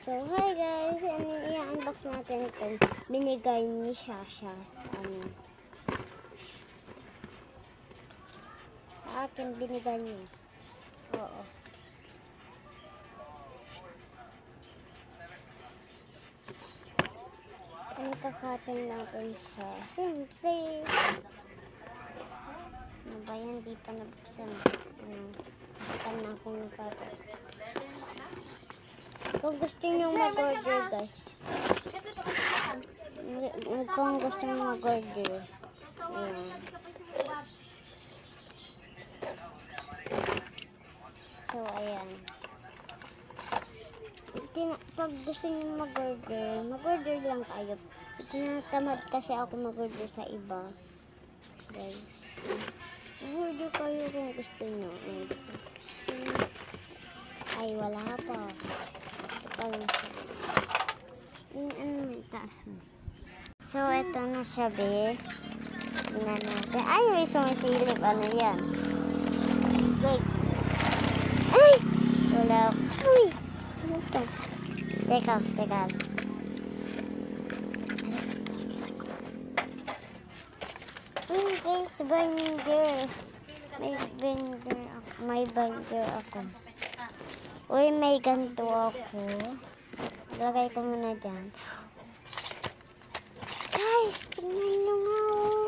So, hi guys! I-unbox natin itong binigay ni Shasha sa amin. Sa akin binigay niya. Oo. Ano kakatin natin siya? Siyempre! Ano ba yan? Di pa nabuksan. Buksan na akong nagkakatin. Kung gusto nyo mag-order guys, kung gusto nyo mag-order, ayan. So ayan, pag gusto nyo mag-order lang kayo. Tinatamad kasi ako mag-order sa iba guys. Mag-order kayo kung gusto nyo. Ay wala pa. Taas mo. So, ito na siya, be. Tingnan natin. Ay, may sumisilip. Ano yan? Wait. Ay! Wala. Uy! Ano ito? Teka. Uy, guys, binder. May binder ako. Uy, may ganito ako. Lagay ko muna dyan. Guys, tingnan nyo nga oh.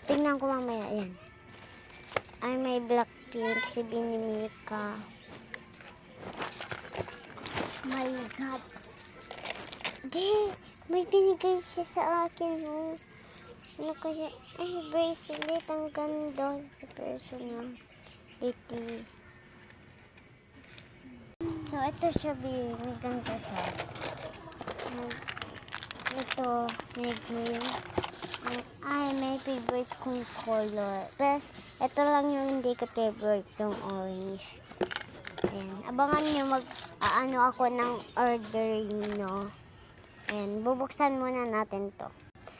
Tingnan ko mamaya. Ayan. Ay, may Blackpink si Binimika. My God. Be, may binigay siya sa akin oh. Ano kaya? Ay, bracelet. Ang ganda. Personal. Litty. So, ito siya, be. May ganda siya. Ito, may green. Ay, may favorite kong color. Pero, ito lang yung hindi ko favorite, yung orange. Ayan. Abangan nyo ano ako ng order nyo. Ayan, bubuksan muna natin to.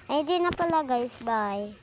Ay, di na pala guys. Bye.